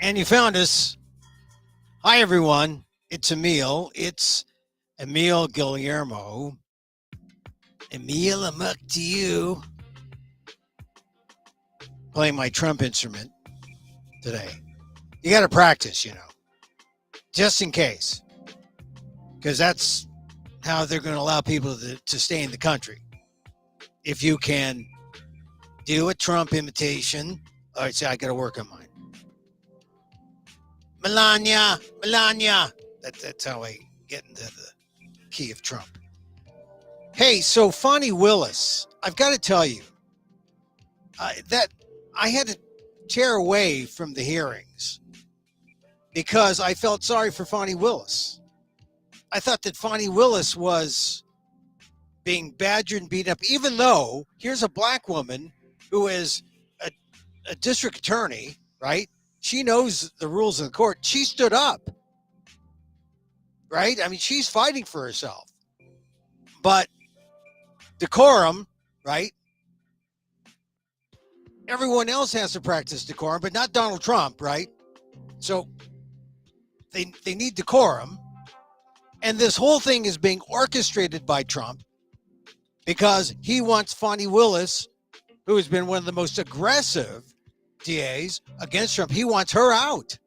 And you found us. Hi, everyone. It's Emil. It's Emil Guillermo. Emil, Amok to you. Playing my Trump instrument today. You got to practice, just in case. Because that's how they're going to allow people to stay in the country. If you can do a Trump imitation. All right, so I got to work on mine. Melania. That's how I get into the key of Trump. Hey, so Fani Willis, I've got to tell you that I had to tear away from the hearings because I felt sorry for Fani Willis. I thought that Fani Willis was being badgered and beaten up, even though here's a black woman who is a district attorney, right? She knows the rules of the court. She stood up, right? I mean, she's fighting for herself. But decorum, right? Everyone else has to practice decorum, but not Donald Trump, right? So they need decorum. And this whole thing is being orchestrated by Trump because he wants Fani Willis, who has been one of the most aggressive DAs against Trump, he wants her out.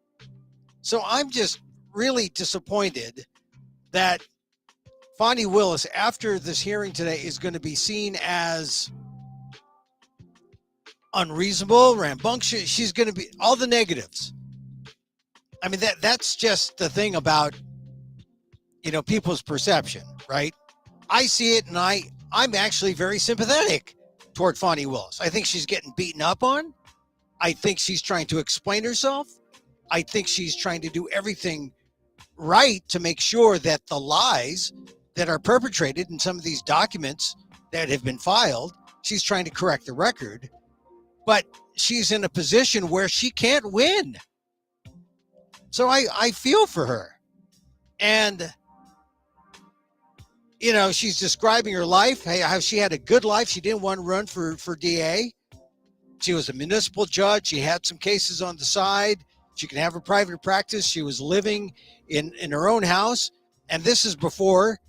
So I'm just really disappointed that Fani Willis, after this hearing today, is going to be seen as unreasonable, rambunctious. She's going to be all the negatives. I mean, that's just the thing about, people's perception, right? I see it, and I'm actually very sympathetic toward Fani Willis. I think she's getting beaten up on. I think she's trying to explain herself. I think she's trying to do everything right to make sure that the lies that are perpetrated in some of these documents that have been filed, she's trying to correct the record. But she's in a position where she can't win. So I feel for her. And, she's describing her life, how she had a good life. She didn't want to run for DA. She was a municipal judge. She had some cases on the side. She can have her private practice. She was living in her own house. And this is before,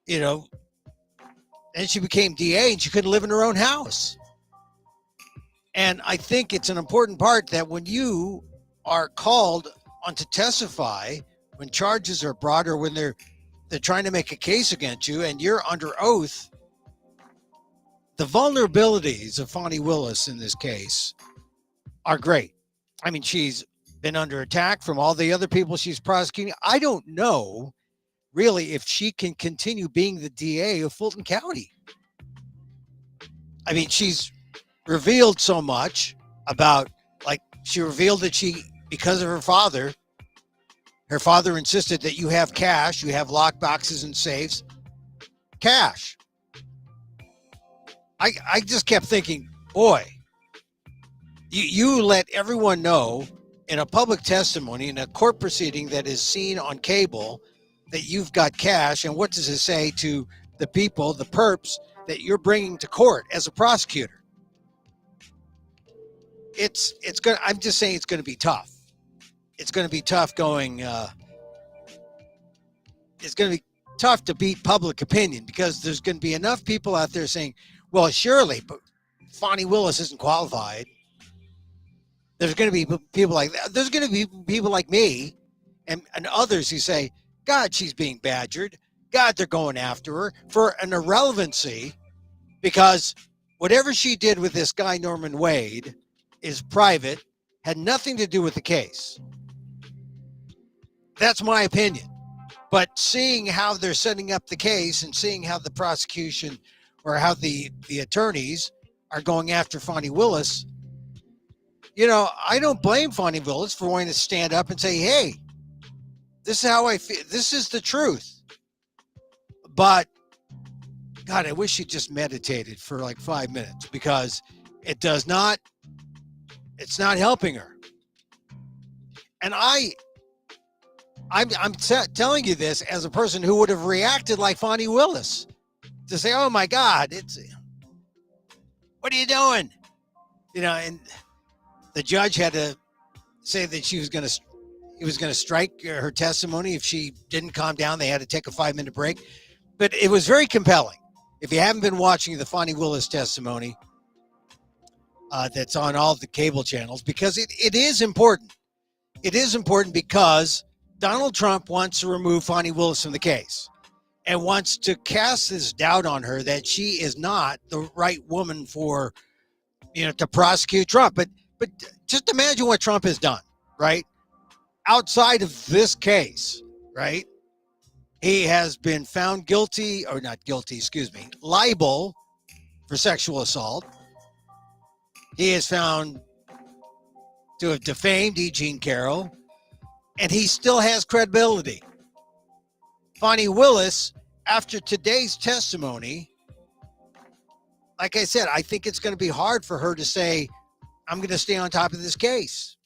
and she became DA and she couldn't live in her own house. And I think it's an important part that when you are called on to testify, when charges are brought or when they're trying to make a case against you and you're under oath, the vulnerabilities of Fani Willis in this case are great. I mean, she's been under attack from all the other people she's prosecuting. I don't know really if she can continue being the DA of Fulton County. I mean, she's revealed so much about, she revealed that because of her father insisted that you have cash, you have lock boxes and safes, cash. I just kept thinking, boy, you let everyone know in a public testimony, in a court proceeding that is seen on cable, that you've got cash. And what does it say to the people, the perps, that you're bringing to court as a prosecutor? I'm just saying it's going to be tough. It's going to be tough it's going to be tough to beat public opinion because there's going to be enough people out there saying, well, surely, but Fani Willis isn't qualified. There's going to be people like that. There's going to be people like me and others who say, God, she's being badgered. God, they're going after her for an irrelevancy because whatever she did with this guy, Norman Wade, is private, had nothing to do with the case. That's my opinion. But seeing how they're setting up the case and seeing how the prosecution or how the attorneys are going after Fani Willis, I don't blame Fani Willis for wanting to stand up and say, hey, this is how I feel. This is the truth. But, God, I wish she just meditated for 5 minutes because it's not helping her. And I'm telling you this as a person who would have reacted like Fani Willis to say, oh my God, what are you doing? And the judge had to say that he was going to strike her testimony if she didn't calm down. They had to take a 5-minute break, but it was very compelling. If you haven't been watching the Fani Willis testimony, that's on all of the cable channels, because it is important. It is important because Donald Trump wants to remove Fani Willis from the case and wants to cast this doubt on her that she is not the right woman for, to prosecute Trump. But just imagine what Trump has done, right? Outside of this case, right? He has been found guilty, or not guilty, liable for sexual assault. He is found to have defamed E. Jean Carroll, and he still has credibility. Fani Willis, after today's testimony, like I said, I think it's going to be hard for her to say, I'm going to stay on top of this case.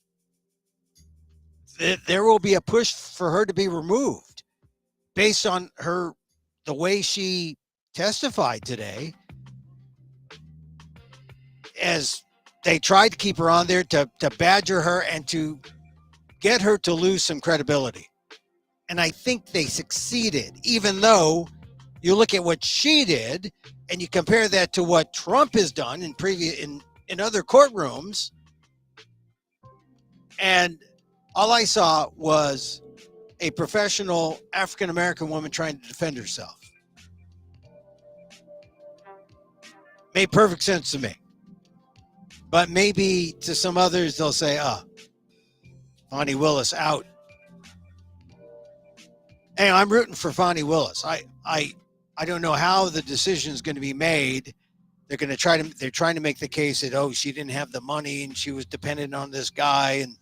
There will be a push for her to be removed based on the way she testified today, as they tried to keep her on there to badger her and to get her to lose some credibility. And I think they succeeded, even though you look at what she did and you compare that to what Trump has done in other courtrooms. And all I saw was a professional African-American woman trying to defend herself. Made perfect sense to me. But maybe to some others, they'll say, Fani Willis out. Hey, I'm rooting for Fani Willis. I don't know how the decision is going to be made. They're trying to make the case that, she didn't have the money and she was dependent on this guy, and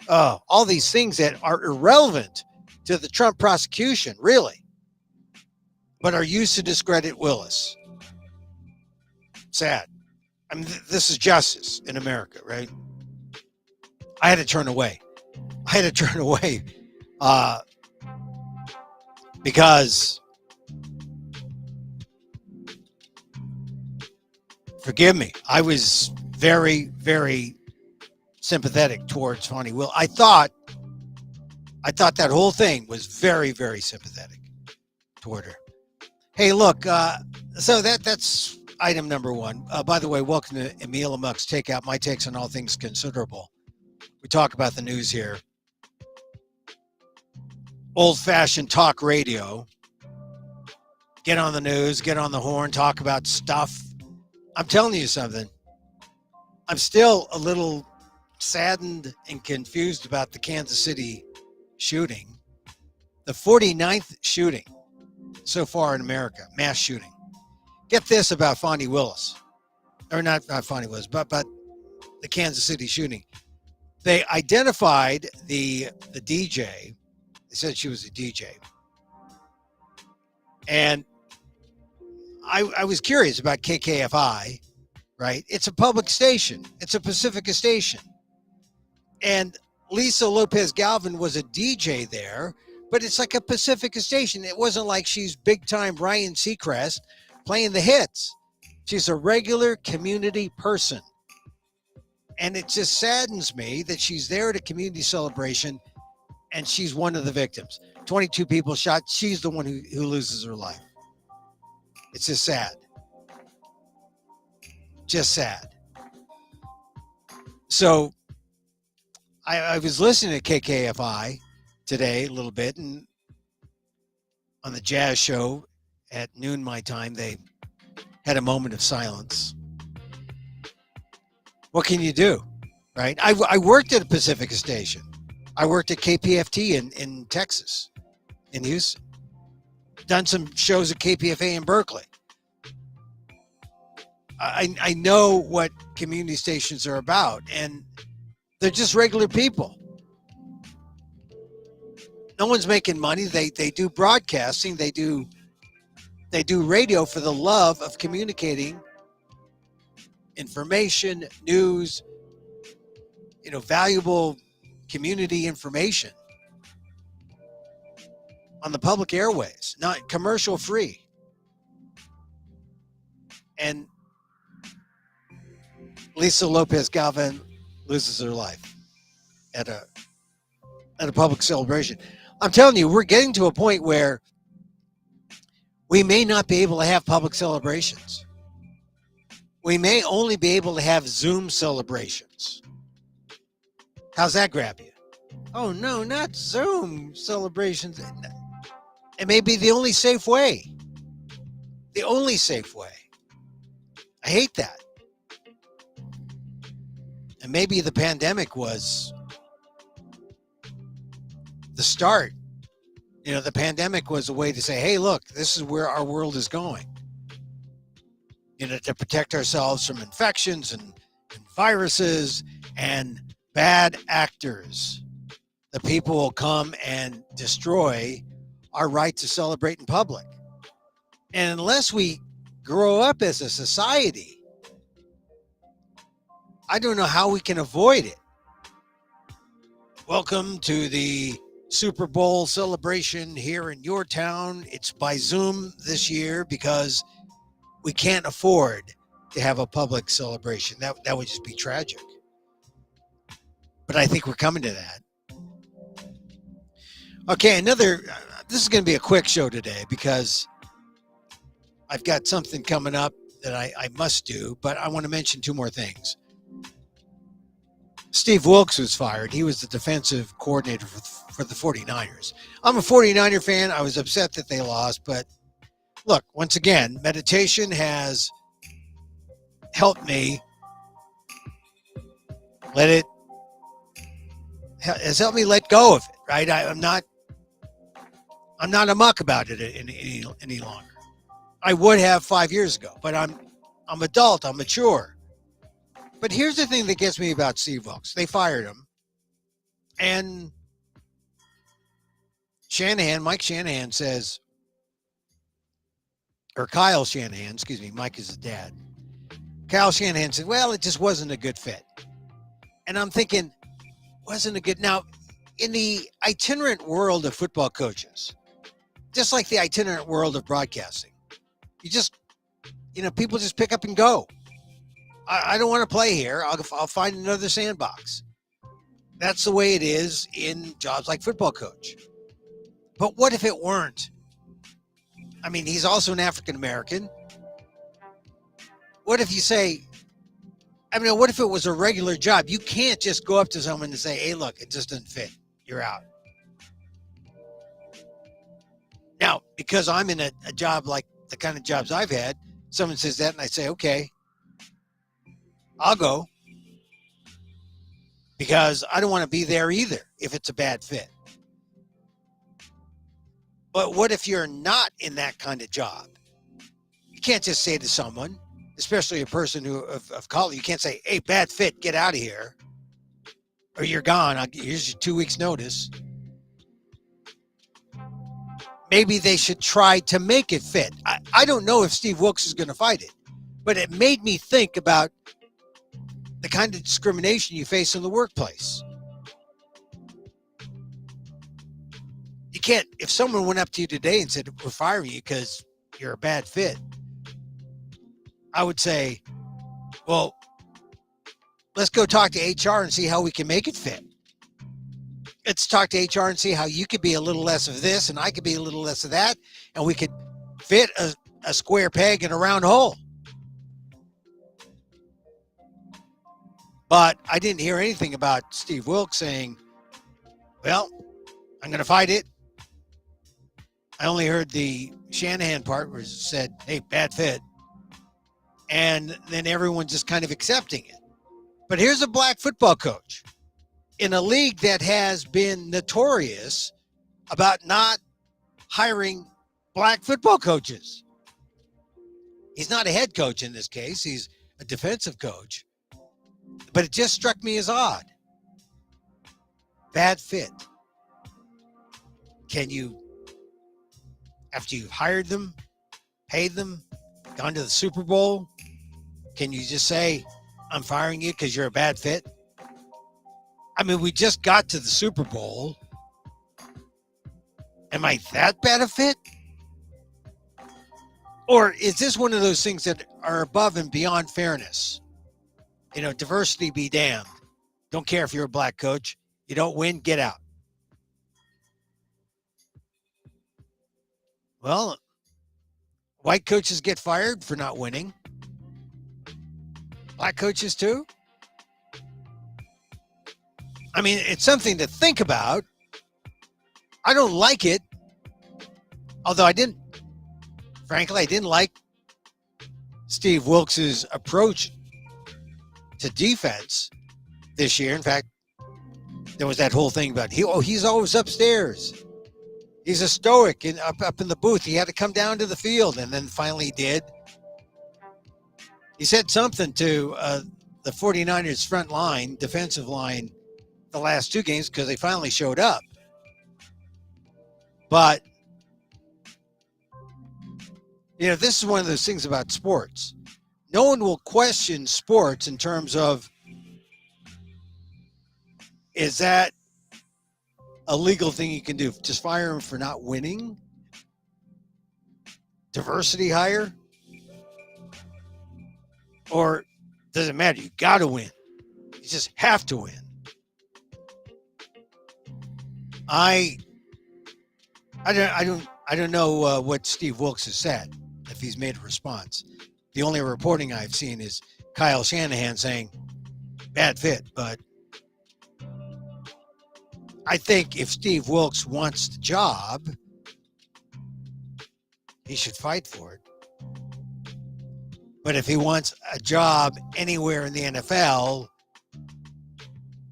all these things that are irrelevant to the Trump prosecution, really, but are used to discredit Willis. Sad. I mean, this is justice in America, right? I had to turn away. Because, forgive me, I was very, very sympathetic towards Fani Willis. I thought that whole thing was very, very sympathetic toward her. Hey, look, so that's item number one. By the way, welcome to Emil, Amok's Takeout, my takes on all things considerable. We talk about the news here. Old-fashioned talk radio. Get on the news, get on the horn, talk about stuff. I'm telling you something. I'm still a little saddened and confused about the Kansas City shooting. The 49th shooting so far in America, mass shooting. Get this about Fani Willis. Or not Fani Willis, but the Kansas City shooting. They identified the DJ. They said she was a DJ. And I was curious about KKFI, right? It's a public station. It's a Pacifica station. And Lisa Lopez Galvin was a DJ there, but it's like a Pacifica station. It wasn't like she's big time Ryan Seacrest playing the hits. She's a regular community person. And it just saddens me that she's there at a community celebration and she's one of the victims. 22 people shot. She's the one who loses her life. It's just sad. Just sad. So I was listening to KKFI today a little bit, and on the jazz show at noon my time, they had a moment of silence. What can you do, right? I worked at a Pacifica station. I worked at KPFT in Texas, in Houston. Done some shows at KPFA in Berkeley. I know what community stations are about, and they're just regular people. No one's making money. They do broadcasting. They do radio for the love of communicating information, news, valuable community information on the public airways, not commercial free. And Lisa Lopez Galvin loses her life. at a public celebration. I'm telling you, we're getting to a point where we may not be able to have public celebrations. We may only be able to have Zoom celebrations. How's that grab you? Oh no, not Zoom celebrations. It may be the only safe way. The only safe way. I hate that. And maybe the pandemic was the start. You know, the pandemic was a way to say, hey, look, this is where our world is going. You know, to protect ourselves from infections and viruses and bad actors. The people will come and destroy our right to celebrate in public. And unless we grow up as a society, I don't know how we can avoid it. Welcome to the Super Bowl celebration here in your town. It's by Zoom this year because we can't afford to have a public celebration. That would just be tragic. But I think we're coming to that. Okay, this is going to be a quick show today because I've got something coming up that I must do, but I want to mention two more things. Steve Wilks was fired. He was the defensive coordinator for the 49ers. I'm a 49er fan. I was upset that they lost, but look, once again, meditation has helped me. Has helped me let go of it, right? I'm not Amok about it any longer. I would have 5 years ago, but I'm adult, I'm mature. But here's the thing that gets me about Steve Wilks. They fired him. And Mike Shanahan says, or Kyle Shanahan, excuse me, Mike is his dad. Kyle Shanahan said, well, it just wasn't a good fit. And I'm thinking, wasn't a good. Now, in the itinerant world of football coaches, just like the itinerant world of broadcasting, people just pick up and go. I don't want to play here. I'll find another sandbox. That's the way it is in jobs like football coach. But what if it weren't? I mean, he's also an African American. What if you say, what if it was a regular job? You can't just go up to someone and say, hey, look, it just doesn't fit. You're out. Now, because I'm in a job like the kind of jobs I've had, someone says that and I say, okay, I'll go. Because I don't want to be there either if it's a bad fit. But what if you're not in that kind of job? You can't just say to someone, especially a person of color, you can't say, hey, bad fit, get out of here. Or you're gone. Here's your 2 weeks notice. Maybe they should try to make it fit. I don't know if Steve Wilks is going to fight it, but it made me think about the kind of discrimination you face in the workplace. You can't, if someone went up to you today and said, we're firing you because you're a bad fit, I would say, well, let's go talk to HR and see how we can make it fit. Let's talk to HR and see how you could be a little less of this and I could be a little less of that, and we could fit a square peg in a round hole. But I didn't hear anything about Steve Wilks saying, well, I'm going to fight it. I only heard the Shanahan part where it said, hey, bad fit. And then everyone just kind of accepting it. But here's a black football coach in a league that has been notorious about not hiring black football coaches. He's not a head coach in this case. He's a defensive coach. But it just struck me as odd. Bad fit. Can you, after you've hired them, paid them, gone to the Super Bowl, can you just say, I'm firing you because you're a bad fit? I mean, we just got to the Super Bowl. Am I that bad a fit? Or is this one of those things that are above and beyond fairness? Diversity be damned. Don't care if you're a black coach. You don't win, get out. Well, white coaches get fired for not winning. Black coaches too. I mean, it's something to think about. I don't like it. Although frankly, I didn't like Steve Wilks' approach to defense this year. In fact, there was that whole thing about he's always upstairs. He's a stoic and up in the booth. He had to come down to the field, and then finally he did. He said something to the 49ers front line, defensive line, the last two games because they finally showed up. But, this is one of those things about sports. No one will question sports in terms of, is that a legal thing you can do? Just fire him for not winning? Diversity hire? Or does it matter? You got to win. You just have to win. I don't know what Steve Wilks has said, if he's made a response. The only reporting I've seen is Kyle Shanahan saying, bad fit. But I think if Steve Wilks wants the job, he should fight for it. But if he wants a job anywhere in the NFL,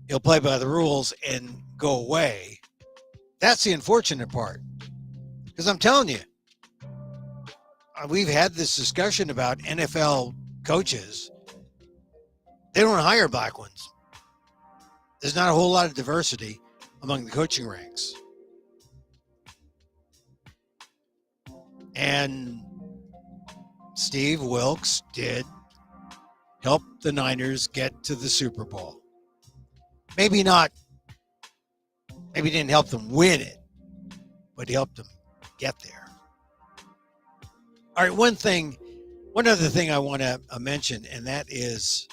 he'll play by the rules and go away. That's the unfortunate part. Because I'm telling you, we've had this discussion about NFL coaches. They don't hire black ones. There's not a whole lot of diversity among the coaching ranks. And Steve Wilks did help the Niners get to the Super Bowl. Maybe didn't help them win it, but he helped them get there. All right, one other thing I want to mention, and that is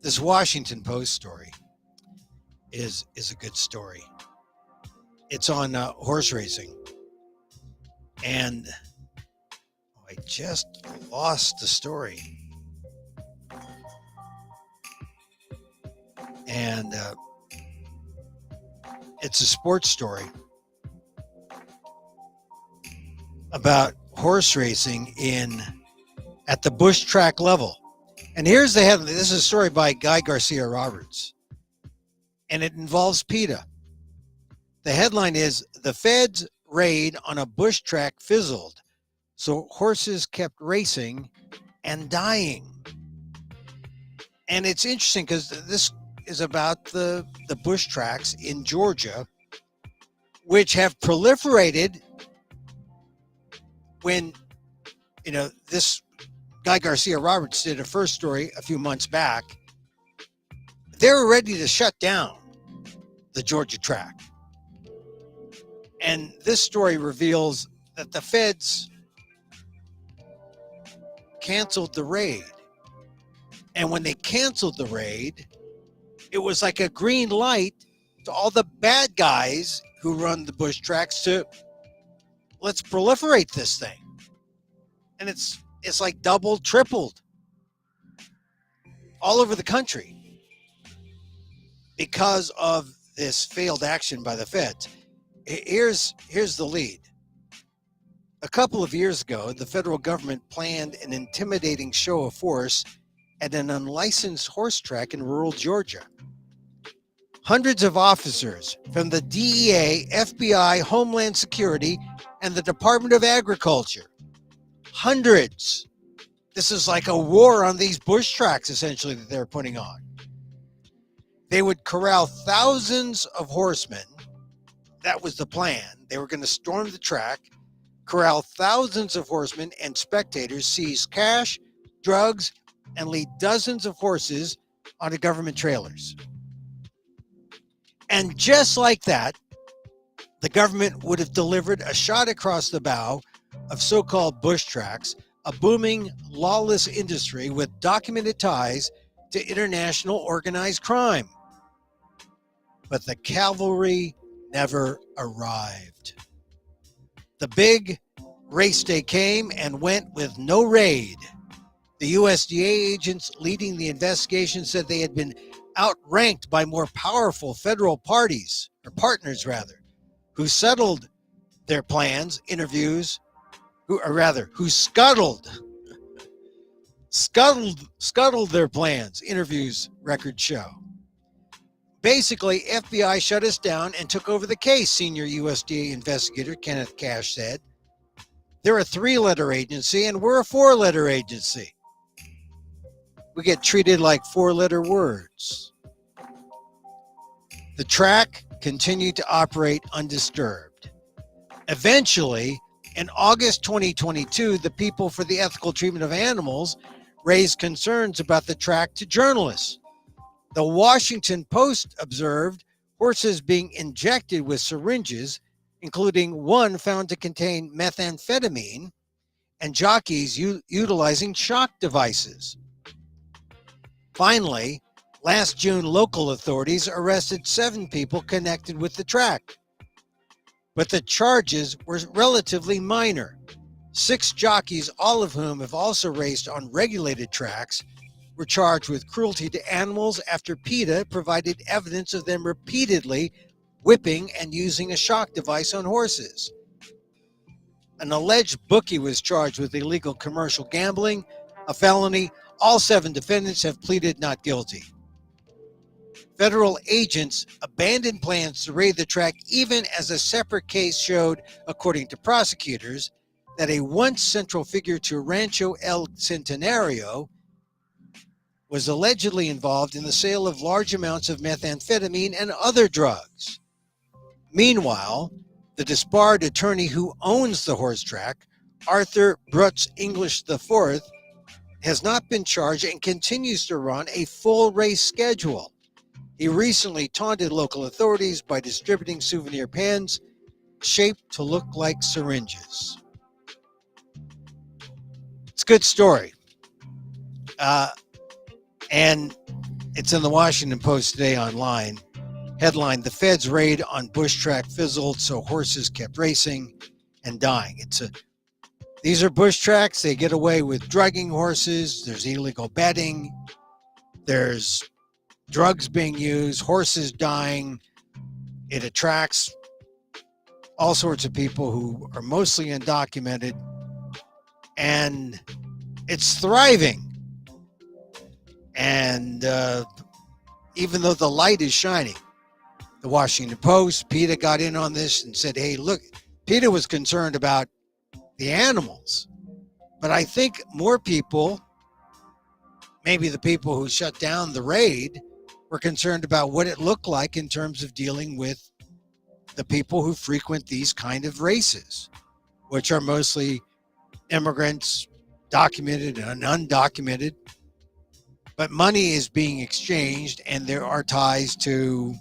this Washington Post story is a good story. It's on horse racing. And I just lost the story. And it's a sports story about horse racing at the bush track level. And here's the headline. This is a story by Guy Garcia Roberts. And it involves PETA. The headline is, the feds raid on a bush track fizzled, so horses kept racing and dying. And it's interesting because this is about the bush tracks in Georgia, which have proliferated when, this Guy Garcia Roberts did a first story a few months back. They were ready to shut down the Georgia track. And this story reveals that the feds canceled the raid. And when they canceled the raid, it was like a green light to all the bad guys who run the bush tracks to, let's proliferate this thing. And it's like doubled, tripled all over the country because of this failed action by the feds. Here's the lead. A couple of years ago, the federal government planned an intimidating show of force at an unlicensed horse track in rural Georgia. Hundreds of officers from the DEA, FBI, Homeland Security, and the Department of Agriculture. Hundreds. This is like a war on these bush tracks, essentially, that they're putting on. They would corral thousands of horsemen. That was the plan. They were going to storm the track, corral thousands of horsemen and spectators, seize cash, drugs, and lead dozens of horses onto government trailers. And just like that, the government would have delivered a shot across the bow of so-called bush tracks, a booming, lawless industry with documented ties to international organized crime. but the cavalry never arrived. The big race day came and went with no raid. The USDA agents leading the investigation said they had been outranked by more powerful federal parties, or partners rather, who settled their plans, interviews, who scuttled their plans, interviews, records show. Basically, FBI shut us down and took over the case, senior USDA investigator Kenneth Cash said. They're a 3-letter agency and we're a 4-letter agency. We get treated like 4-letter words. The track continued to operate undisturbed. Eventually, in August 2022, the People for the Ethical Treatment of Animals raised concerns about the track to journalists. The Washington Post observed horses being injected with syringes, including one found to contain methamphetamine, and jockeys utilizing shock devices. Finally, last June, local authorities arrested 7 people connected with the track. But the charges were relatively minor. 6 jockeys, all of whom have also raced on regulated tracks, were charged with cruelty to animals after PETA provided evidence of them repeatedly whipping and using a shock device on horses. An alleged bookie was charged with illegal commercial gambling, a felony. All 7 defendants have pleaded not guilty. Federal agents abandoned plans to raid the track even as a separate case showed, according to prosecutors, that a once central figure to Rancho El Centenario was allegedly involved in the sale of large amounts of methamphetamine and other drugs. Meanwhile, the disbarred attorney who owns the horse track, Arthur Brutz English IV, has not been charged and continues to run a full race schedule. He recently taunted local authorities by distributing souvenir pens shaped to look like syringes. It's a good story. And it's in the Washington Post today online. Headline, the Feds raid on bush track fizzled, so horses kept racing and dying. These are bush tracks. They get away with drugging horses. There's illegal betting. There's drugs being used, horses dying. It attracts all sorts of people who are mostly undocumented, and it's thriving. And even though the light is shining, the Washington Post, PETA got in on this and said, hey, look, PETA was concerned about the animals. But I think more people, maybe the people who shut down the raid, were concerned about what it looked like in terms of dealing with the people who frequent these kind of races, which are mostly immigrants, documented and undocumented. But money is being exchanged, and there are ties to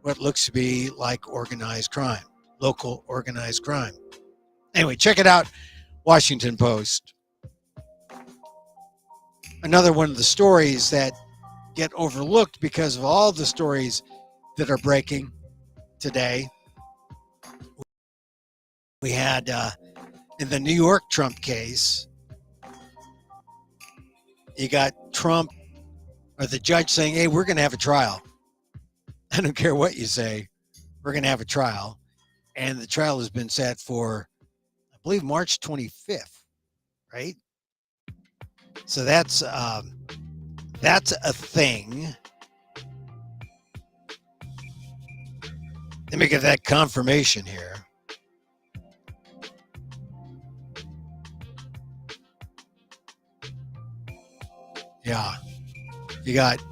what looks to be like organized crime, local organized crime. Anyway, check it out, Washington Post. Another one of the stories that get overlooked because of all the stories that are breaking today. We had in the New York Trump case, you got Trump or the judge saying, hey, we're going to have a trial. I don't care what you say. We're going to have a trial. And the trial has been set for, I believe, March 25th, right? So that's a thing. Let me get that confirmation here. Yeah. You got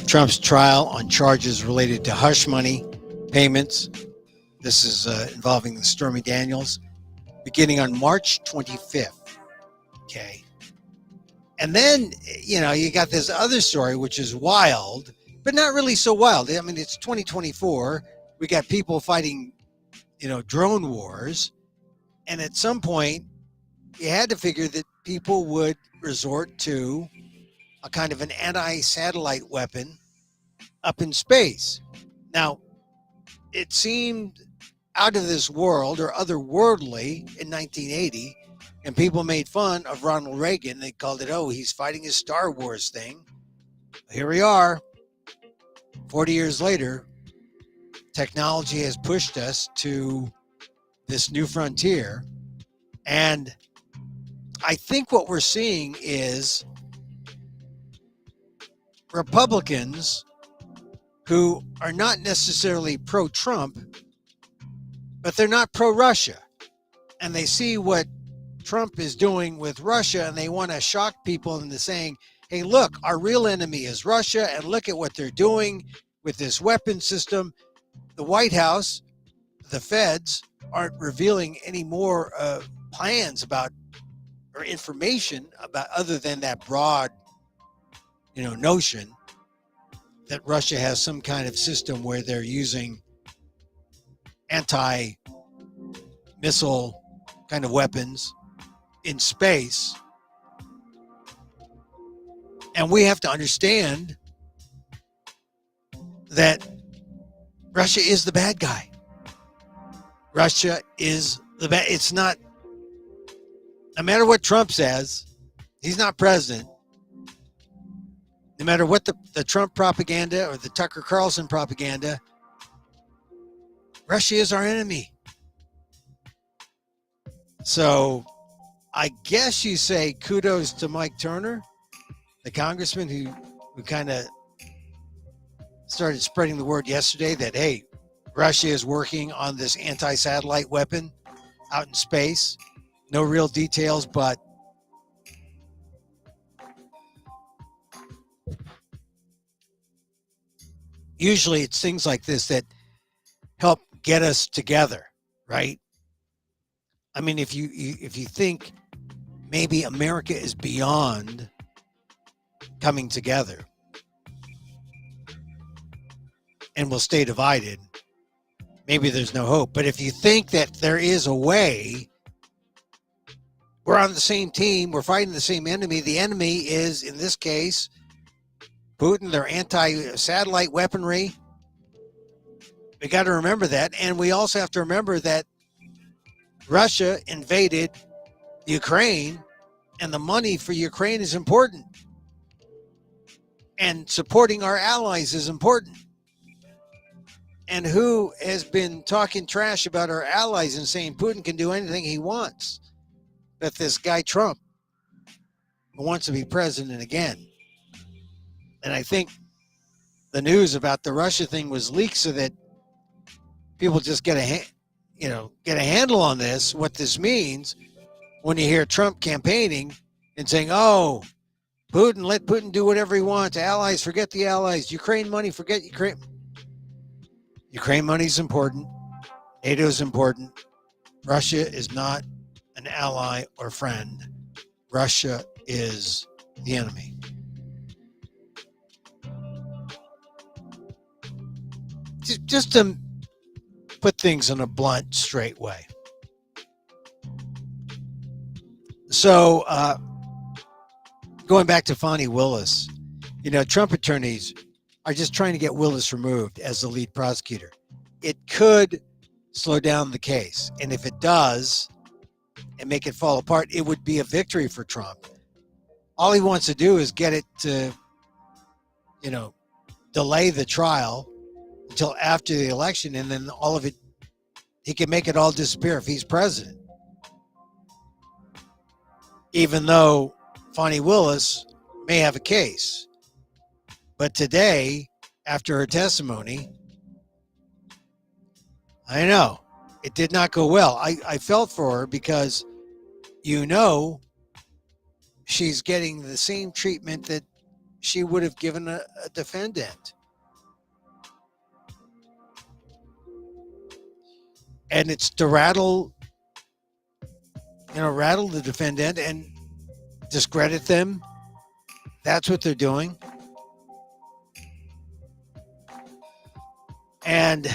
Trump's trial on charges related to hush money payments. This is involving the Stormy Daniels, beginning on March 25th. Okay. And then, you got this other story, which is wild, but not really so wild. I mean, it's 2024. We got people fighting, drone wars. And at some point, you had to figure that people would resort to a kind of an anti-satellite weapon up in space. Now, it seemed out of this world or otherworldly in 1980, and people made fun of Ronald Reagan. They called it, oh, he's fighting his Star Wars thing. Here we are, 40 years later. Technology has pushed us to this new frontier. And I think what we're seeing is Republicans who are not necessarily pro-Trump, but they're not pro-Russia. And they see what Trump is doing with Russia, and they want to shock people into saying, hey, look, our real enemy is Russia, and look at what they're doing with this weapon system. The White House, the feds, aren't revealing any more plans about or information about other than that broad, notion that Russia has some kind of system where they're using anti-missile kind of weapons in space. And we have to understand that Russia is the bad guy. Russia is the bad. It's not, no matter what Trump says, he's not president. No matter what the Trump propaganda or the Tucker Carlson propaganda, Russia is our enemy. So I guess you say kudos to Mike Turner, the congressman who kind of started spreading the word yesterday that, hey, Russia is working on this anti-satellite weapon out in space. No real details, but usually it's things like this that help get us together, right? I mean, if you think maybe America is beyond coming together and will stay divided, maybe there's no hope. But if you think that there is a way, we're on the same team, we're fighting the same enemy. The enemy is, in this case, Putin, their anti-satellite weaponry. We got to remember that. And we also have to remember that Russia invaded Ukraine, and the money for Ukraine is important. And supporting our allies is important. And who has been talking trash about our allies and saying Putin can do anything he wants? But this guy Trump, who wants to be president again. And I think the news about the Russia thing was leaked so that people just get a handle on this, what this means when you hear Trump campaigning and saying, oh, Putin, let Putin do whatever he wants. Allies, forget the allies. Ukraine money, forget Ukraine. Ukraine money is important. NATO is important. Russia is not an ally or friend. Russia is the enemy. Just to put things in a blunt, straight way. So, going back to Fani Willis, Trump attorneys are just trying to get Willis removed as the lead prosecutor. It could slow down the case. And if it does and make it fall apart, it would be a victory for Trump. All he wants to do is get it to, delay the trial until after the election, and then all of it, he can make it all disappear if he's president. Even though Fani Willis may have a case. But today, after her testimony, I know, it did not go well. I felt for her because, she's getting the same treatment that she would have given a defendant. And it's to rattle the defendant and discredit them. That's what they're doing. And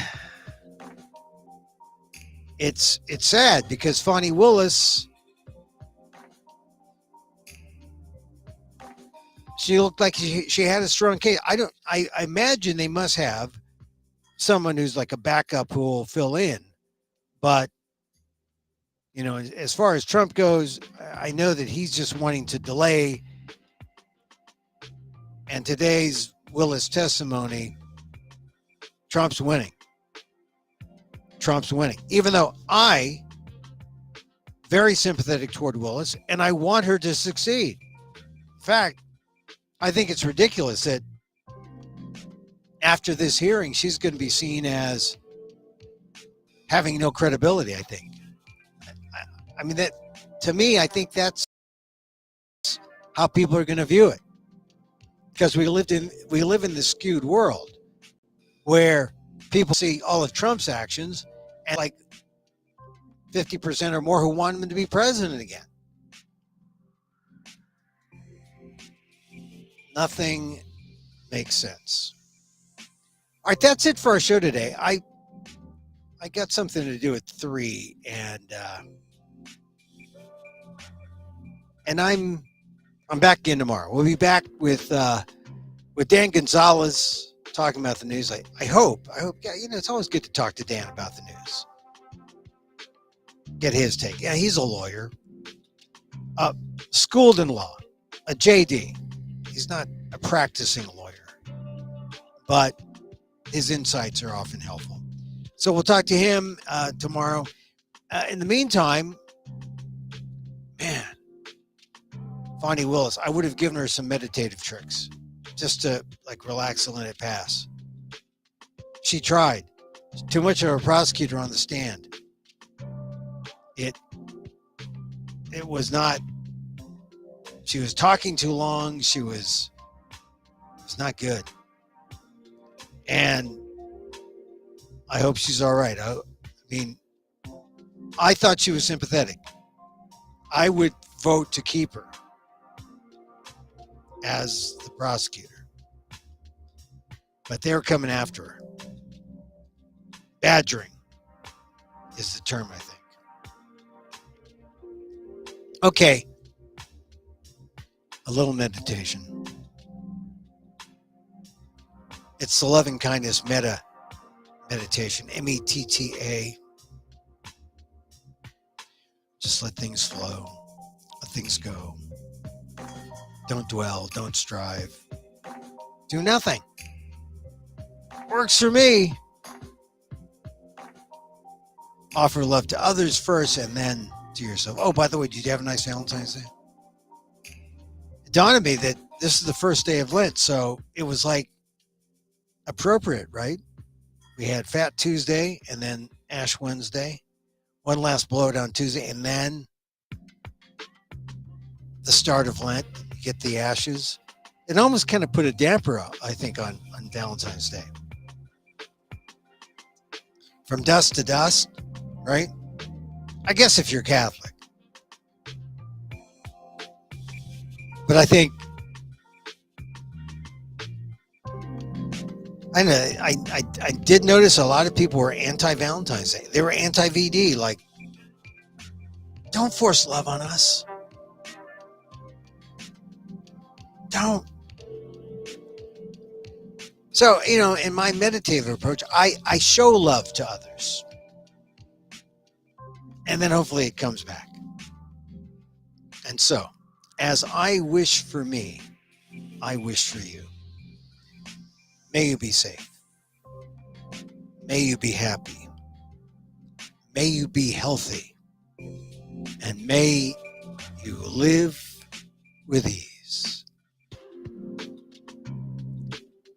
it's sad because Fani Willis, She looked like she had a strong case. I imagine they must have someone who's like a backup who will fill in. But, you know, as far as Trump goes, I know that he's just wanting to delay. And today's Willis testimony, Trump's winning. Trump's winning. Even though very sympathetic toward Willis, and I want her to succeed. In fact, I think it's ridiculous that after this hearing, she's going to be seen as having no credibility, I think. I mean, that to me, I think that's how people are going to view it. Because we live in this skewed world where people see all of Trump's actions and like 50% or more who want him to be president again. Nothing makes sense. All right, that's it for our show today. I got something to do at 3, and I'm back again tomorrow. We'll be back with Dan Gonzalez talking about the news. I hope. Yeah, you know, it's always good to talk to Dan about the news. Get his take. Yeah, he's a lawyer, schooled in law, a JD. He's not a practicing lawyer, but his insights are often helpful. So we'll talk to him tomorrow. In the meantime, man, Fani Willis, I would have given her some meditative tricks just to like relax and let it pass. She tried. Too much of a prosecutor on the stand. It was not. She was talking too long. It was not good. And I hope she's all right. I mean, I thought she was sympathetic. I would vote to keep her as the prosecutor. But they were coming after her. Badgering is the term, I think. Okay. A little meditation. It's the loving kindness meditation. METTA. Just let things flow. Let things go. Don't dwell. Don't strive. Do nothing. Works for me. Offer love to others first and then to yourself. Oh, by the way, did you have a nice Valentine's Day? It dawned on me that this is the first day of Lent, so it was like appropriate, right? We had Fat Tuesday and then Ash Wednesday. One last blowdown Tuesday, and then the start of Lent. You get the ashes. It almost kind of put a damper out, I think, on Valentine's Day. From dusk to dusk, right? I guess if you're Catholic. But I think I did notice a lot of people were anti-Valentine's Day. They were anti-VD, like, don't force love on us. Don't. So, you know, in my meditative approach, I show love to others. And then hopefully it comes back. And so, as I wish for me, I wish for you. May you be safe. May you be happy. May you be healthy. And may you live with ease.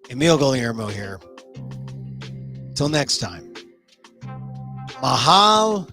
Emil Guillermo here. Till next time. Mahal